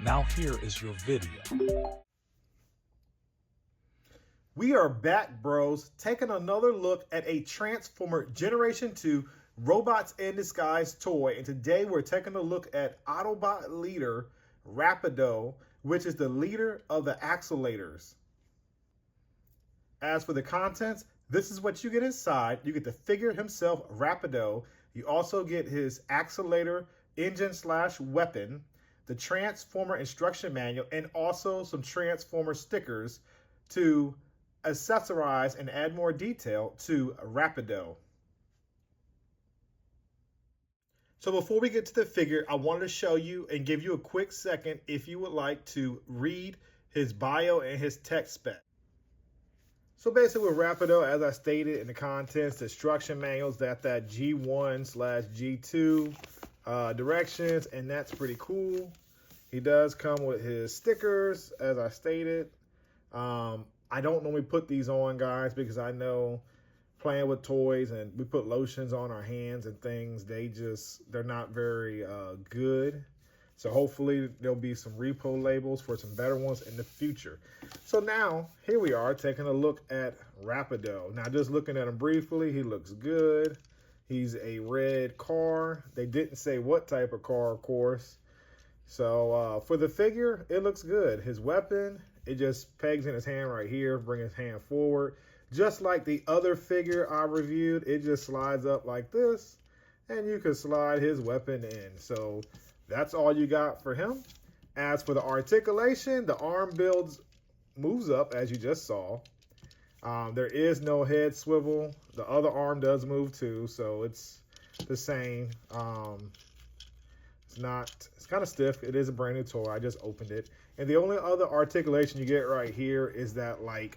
Now here is your video. We are back, bros, taking another look at a Transformer Generation 2 Robots in Disguise toy. And today we're taking a look at Autobot leader Rapido, which is the leader of the Accelerators. As for the contents, this is what you get inside. You get the figure himself, Rapido. You also get his Accelerator engine/weapon, the Transformer instruction manual, and also some Transformer stickers to accessorize and add more detail to Rapido. So before we get to the figure, I wanted to show you and give you a quick second if you would like to read his bio and his tech spec. So basically with Rapido, as I stated in the contents, the instruction manuals, that G1/G2 directions, and that's pretty cool. He does come with his stickers, as I stated. I don't normally put these on, guys, because I know playing with toys and we put lotions on our hands and things, they're not very good. So hopefully there'll be some repo labels for some better ones in the future. So now, here we are taking a look at Rapido. Now just looking at him briefly, he looks good. He's a red car. They didn't say what type of car, of course. So for the figure, it looks good. His weapon, it just pegs in his hand right here, bring his hand forward. Just like the other figure I reviewed, it just slides up like this, and you can slide his weapon in. So that's all you got for him. As for the articulation, the arm moves up, as you just saw. There is no head swivel. The other arm does move too, so it's the same. It's kind of stiff. It is a brand new toy. I just opened it. And the only other articulation you get right here is that like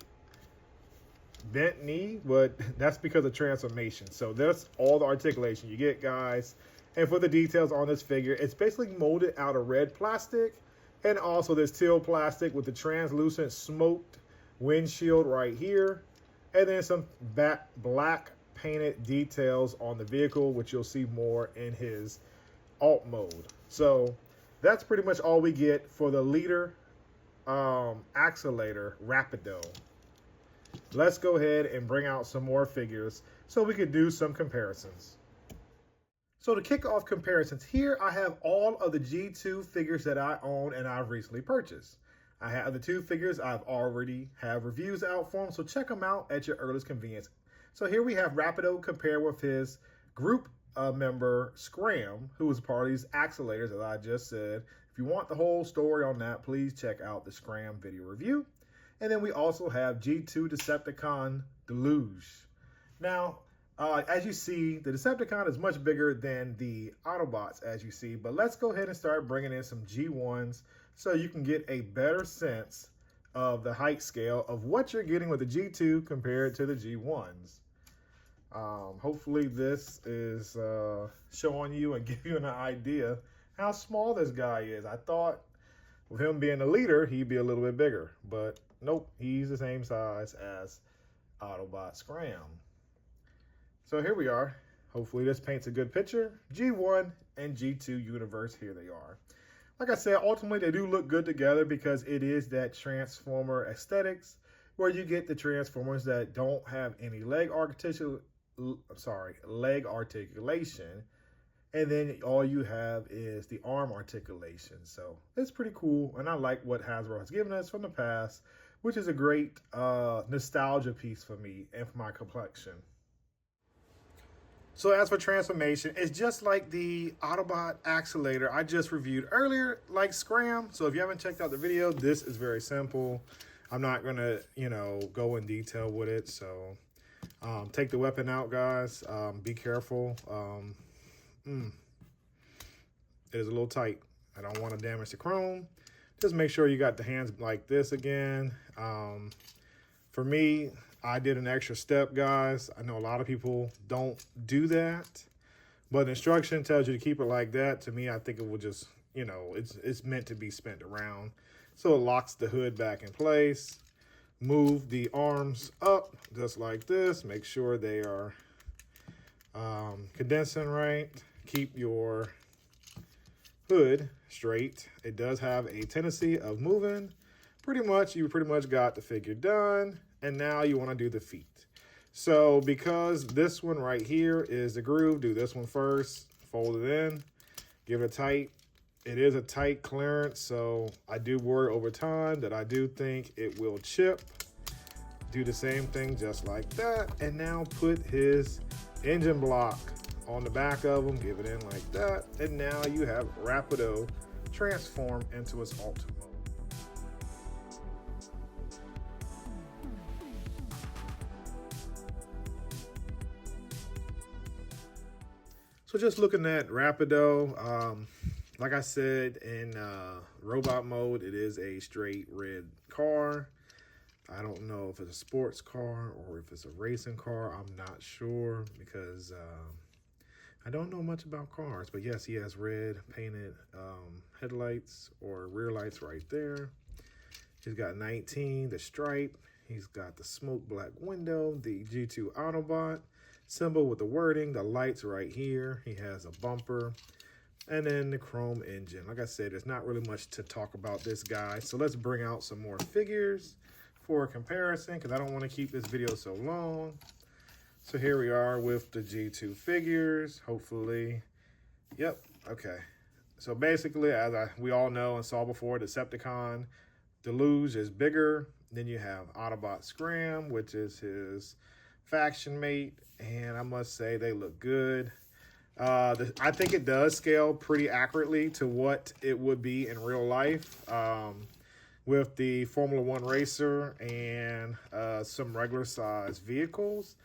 bent knee, but that's because of transformation. So that's all the articulation you get, guys. And for the details on this figure, it's basically molded out of red plastic and also this teal plastic with the translucent smoked windshield right here. And then some black painted details on the vehicle, which you'll see more in his alt mode. So that's pretty much all we get for the leader Accelerator Rapido. Let's go ahead and bring out some more figures so we could do some comparisons. So to kick off comparisons, here I have all of the G2 figures that I own and I've recently purchased. I have the two figures I've already have reviews out for them, so check them out at your earliest convenience. So here we have Rapido compared with his group member Scram, who was part of these Accelerators, as I just said. If you want the whole story on that, please check out the Scram video review. And then we also have G2 Decepticon Deluge. Now, as you see, the Decepticon is much bigger than the Autobots, as you see. But let's go ahead and start bringing in some G1s so you can get a better sense of the height scale of what you're getting with the G2 compared to the G1s. Hopefully this is showing you and give you an idea how small this guy is. I thought with him being a leader, he'd be a little bit bigger, but nope, he's the same size as Autobot Scram. So here we are. Hopefully this paints a good picture. G1 and G2 universe, here they are. Like I said, ultimately they do look good together because it is that Transformer aesthetics where you get the Transformers that don't have any leg articulation, and then all you have is the arm articulation. So it's pretty cool, and I like what Hasbro has given us from the past, which is a great nostalgia piece for me and for my collection. So as for transformation, it's just like the Autobot Accelerator I just reviewed earlier, like Scram. So if you haven't checked out the video, this is very simple. I'm not gonna, go in detail with it. So take the weapon out, guys. Be careful. It is a little tight. I don't want to damage the chrome. Just make sure you got the hands like this again. For me, I did an extra step, guys. I know a lot of people don't do that, but the instruction tells you to keep it like that. To me, I think it will just, it's meant to be spent around. So it locks the hood back in place. Move the arms up just like this. Make sure they are condensing right. Keep your hood straight. It does have a tendency of moving. You pretty much got the figure done. And now you want to do the feet. So because this one right here is the groove, do this one first, fold it in, give it a tight. It is a tight clearance, so I do worry over time that I do think it will chip. Do the same thing just like that, and now put his engine block on the back of him, give it in like that, and now you have Rapido transform into its alt mode. So just looking at Rapido, like I said, in robot mode, it is a straight red car. I don't know if it's a sports car or if it's a racing car. I'm not sure because I don't know much about cars. But yes, he has red painted headlights or rear lights right there. He's got 19, the stripe. He's got the smoke black window, the G2 Autobot symbol with the wording, the lights right here. He has a bumper. And then the chrome engine. Like I said, there's not really much to talk about this guy. So let's bring out some more figures for a comparison because I don't want to keep this video so long. So here we are with the G2 figures, hopefully. Yep, okay. So basically, as we all know and saw before, Decepticon Deluge is bigger. Then you have Autobot Scram, which is his faction mate. And I must say they look good. I think it does scale pretty accurately to what it would be in real life with the Formula One racer and some regular size vehicles.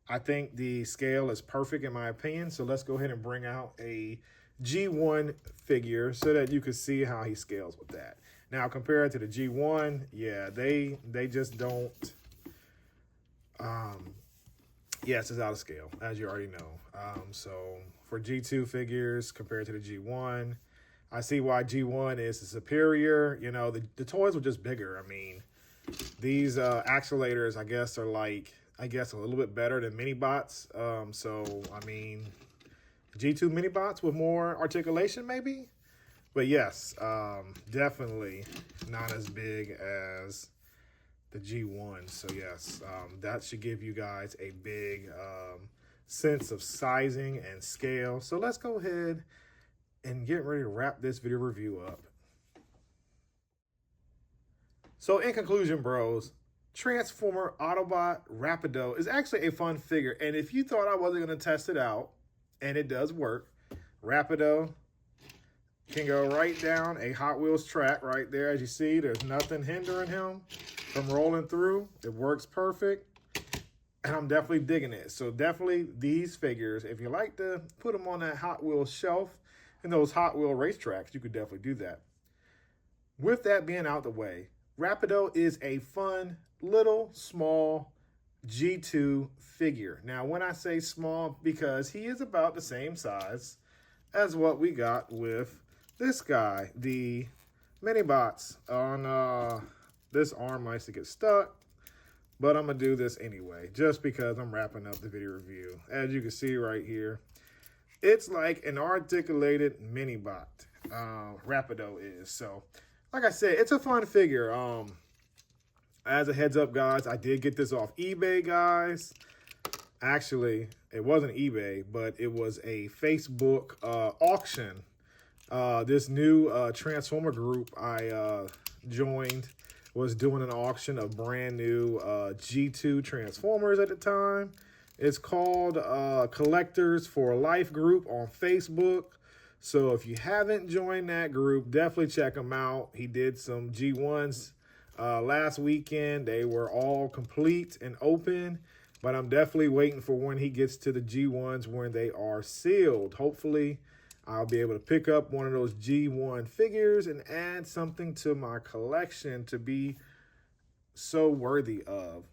I think the scale is perfect in my opinion. So let's go ahead and bring out a G1 figure so that you can see how he scales with that. Now compared to the G1, yeah, they just don't. Yes, it's out of scale, as you already know. So for G2 figures compared to the G1, I see why G1 is superior. You know, the toys were just bigger. I mean, these accelerators, I guess, are like, a little bit better than mini bots. So, I mean, G2 mini bots with more articulation, maybe? But yes, definitely not as big as the G1. So yes, that should give you guys a big sense of sizing and scale. So let's go ahead and get ready to wrap this video review up. So in conclusion, bros, Transformer Autobot Rapido is actually a fun figure. And if you thought I wasn't going to test it out, and it does work, Rapido can go right down a Hot Wheels track right there. As you see, there's nothing hindering him from rolling through. It works perfect. And I'm definitely digging it. So definitely these figures, if you like to put them on that Hot Wheels shelf and those Hot Wheel racetracks, you could definitely do that. With that being out the way, Rapido is a fun, little, small G2 figure. Now, when I say small, because he is about the same size as what we got with this guy. The mini bots on this arm likes to get stuck, but I'm going to do this anyway, just because I'm wrapping up the video review. As you can see right here, it's like an articulated mini bot, Rapido is. So, like I said, it's a fun figure. As a heads up, guys, I did get this off eBay, guys. Actually, it wasn't eBay, but it was a Facebook auction. This new Transformer group I joined was doing an auction of brand new G2 Transformers at the time. It's called Collectors for Life group on Facebook. So if you haven't joined that group, definitely check him out. He did some G1s last weekend. They were all complete and open, but I'm definitely waiting for when he gets to the G1s when they are sealed. Hopefully, I'll be able to pick up one of those G1 figures and add something to my collection to be so worthy of.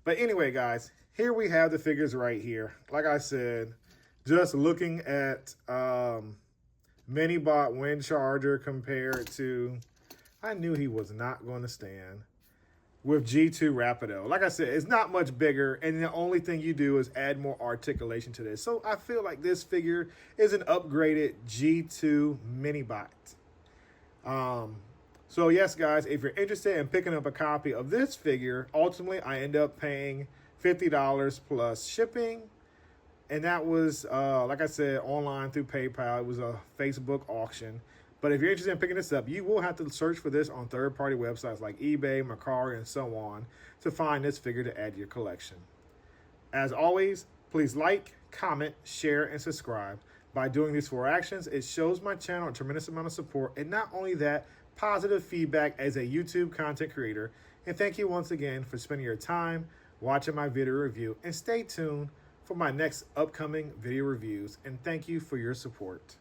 But anyway, guys, here we have the figures right here. Like I said, just looking at Minibot Wind Charger compared to, I knew he was not going to stand. with G2 Rapido. Like I said, it's not much bigger, and the only thing you do is add more articulation to this. So I feel like this figure is an upgraded G2 Minibot. So yes, guys, if you're interested in picking up a copy of this figure, ultimately I end up paying $50 plus shipping. And that was, like I said, online through PayPal. It was a Facebook auction. But if you're interested in picking this up, you will have to search for this on third-party websites like eBay, Mercari, and so on to find this figure to add to your collection. As always, please like, comment, share, and subscribe. By doing these 4 actions, it shows my channel a tremendous amount of support, and not only that, positive feedback as a YouTube content creator. And thank you once again for spending your time watching my video review, and stay tuned for my next upcoming video reviews, and thank you for your support.